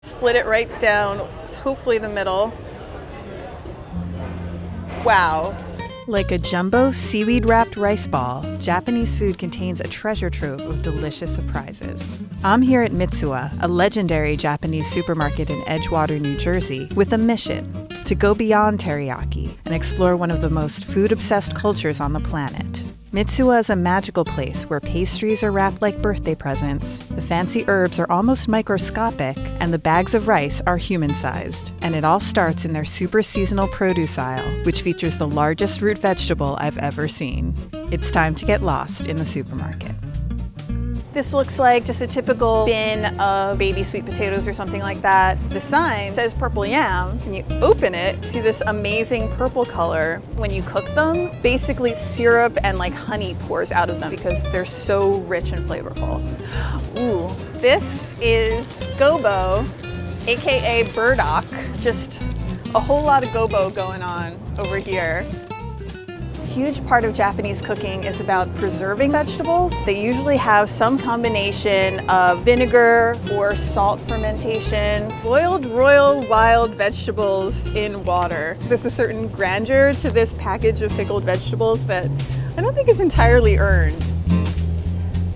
Split it right down, hopefully the middle. Wow. Like a jumbo seaweed-wrapped rice ball, Japanese food contains a treasure trove of delicious surprises. I'm here at Mitsuwa, a legendary Japanese supermarket in Edgewater, New Jersey, with a mission: to go beyond teriyaki and explore one of the most food-obsessed cultures on the planet. Mitsuwa is a magical place where pastries are wrapped like birthday presents, the fancy herbs are almost microscopic, and the bags of rice are human-sized. And it all starts in their super seasonal produce aisle, which features the largest root vegetable I've ever seen. It's time to get lost in the supermarket. This looks like just a typical bin of baby sweet potatoes or something like that. The sign says purple yam. When you open it, see this amazing purple color. When you cook them, basically syrup and like honey pours out of them because they're so rich and flavorful. Ooh, this is gobo, AKA burdock. Just a whole lot of gobo going on over here. Huge part of Japanese cooking is about preserving vegetables. They usually have some combination of vinegar or salt fermentation. Boiled royal wild vegetables in water. There's a certain grandeur to this package of pickled vegetables that I don't think is entirely earned.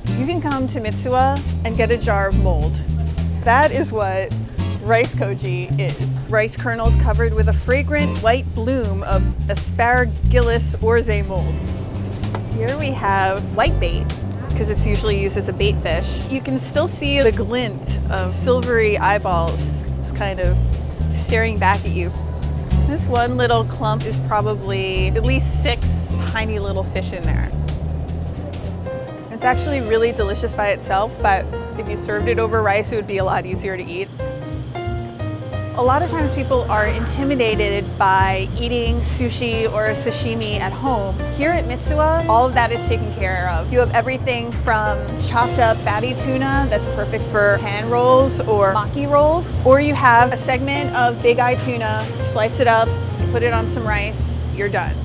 You can come to Mitsuwa and get a jar of mold. That is what rice koji is. Rice kernels covered with a fragrant white bloom of Asparagus orze mold. Here we have whitebait, because it's usually used as a bait fish. You can still see the glint of silvery eyeballs just kind of staring back at you. This one little clump is probably at least 6 tiny little fish in there. It's actually really delicious by itself, but if you served it over rice, it would be a lot easier to eat. A lot of times people are intimidated by eating sushi or sashimi at home. Here at Mitsuwa, all of that is taken care of. You have everything from chopped up fatty tuna that's perfect for hand rolls or maki rolls, or you have a segment of big eye tuna, slice it up, you put it on some rice, you're done.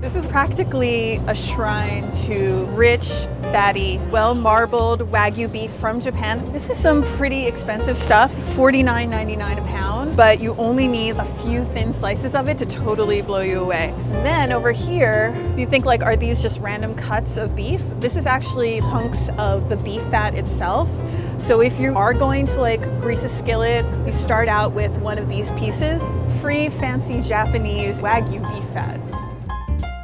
This is practically a shrine to rich, fatty, well-marbled Wagyu beef from Japan. This is some pretty expensive stuff, $49.99 a pound, but you only need a few thin slices of it to totally blow you away. And then over here, you think like, are these just random cuts of beef? This is actually hunks of the beef fat itself. So if you are going to like grease a skillet, you start out with one of these pieces, free fancy Japanese Wagyu beef fat.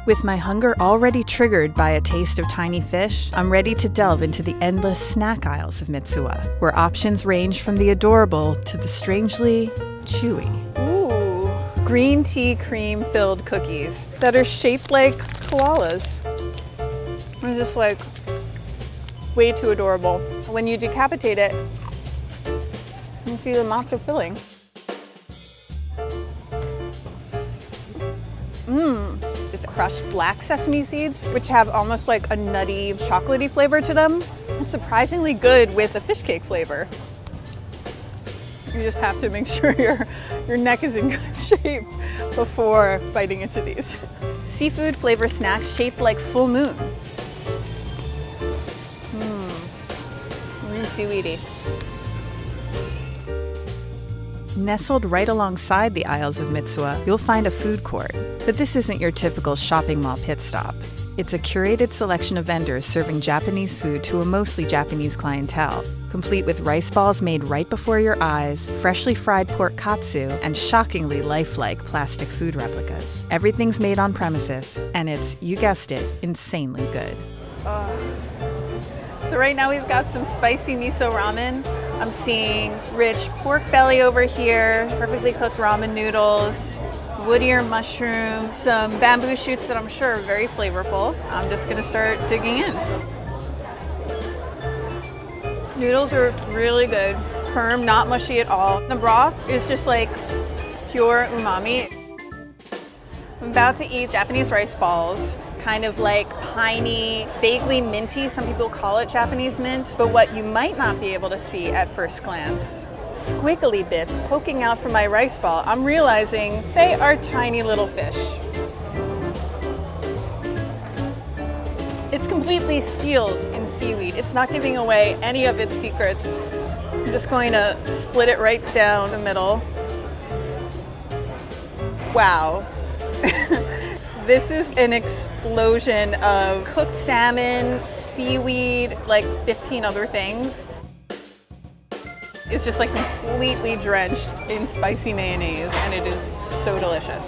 With my hunger already triggered by a taste of tiny fish, I'm ready to delve into the endless snack aisles of Mitsuwa, where options range from the adorable to the strangely chewy. Ooh, green tea cream-filled cookies that are shaped like koalas. They're just like way too adorable. When you decapitate it, you see the matcha filling. It's crushed black sesame seeds, which have almost like a nutty, chocolatey flavor to them. It's surprisingly good with a fish cake flavor. You just have to make sure your neck is in good shape before biting into these. Seafood flavor snacks shaped like full moon. Really seaweedy. Nestled right alongside the aisles of Mitsuwa, you'll find a food court. But this isn't your typical shopping mall pit stop. It's a curated selection of vendors serving Japanese food to a mostly Japanese clientele, complete with rice balls made right before your eyes, freshly fried pork katsu, and shockingly lifelike plastic food replicas. Everything's made on premises, and it's, you guessed it, insanely good. So right now we've got some spicy miso ramen. I'm seeing rich pork belly over here, perfectly cooked ramen noodles, wood ear mushroom, some bamboo shoots that I'm sure are very flavorful. I'm just gonna start digging in. Noodles are really good, firm, not mushy at all. The broth is just like pure umami. I'm about to eat Japanese rice balls. Kind of like piney, vaguely minty. Some people call it Japanese mint, but what you might not be able to see at first glance, squiggly bits poking out from my rice ball. I'm realizing they are tiny little fish. It's completely sealed in in seaweed. It's not giving away any of its secrets. I'm just going to split it right down the middle. Wow. This is an explosion of cooked salmon, seaweed, like 15 other things. It's just like completely drenched in spicy mayonnaise, and it is so delicious.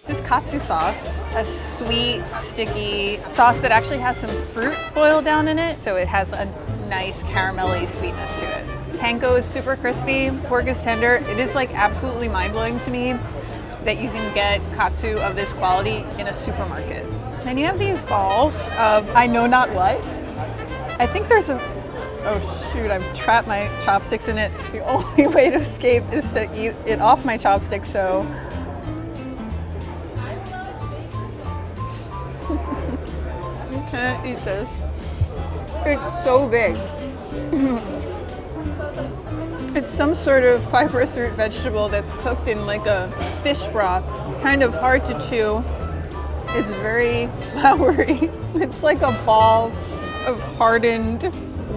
This is katsu sauce, a sweet, sticky sauce that actually has some fruit boiled down in it, so it has a nice caramelly sweetness to it. Panko is super crispy, pork is tender. It is like absolutely mind-blowing to me that you can get katsu of this quality in a supermarket. Then you have these balls of I know not what. I think there's a, oh shoot, I've trapped my chopsticks in it. The only way to escape is to eat it off my chopsticks, so. I can't eat this. It's so big. It's some sort of fibrous root vegetable that's cooked in like a fish broth. Kind of hard to chew. It's very floury. It's like a ball of hardened,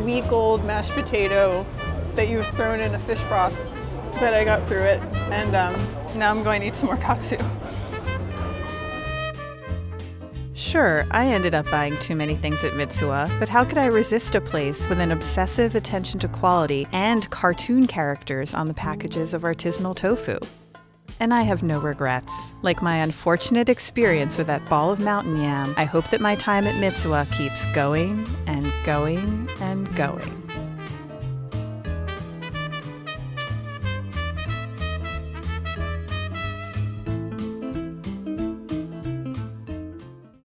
week-old mashed potato that you've thrown in a fish broth. But I got through it, and now I'm going to eat some more katsu. Sure, I ended up buying too many things at Mitsuwa, but how could I resist a place with an obsessive attention to quality and cartoon characters on the packages of artisanal tofu? And I have no regrets. Like my unfortunate experience with that ball of mountain yam, I hope that my time at Mitsuwa keeps going and going and going.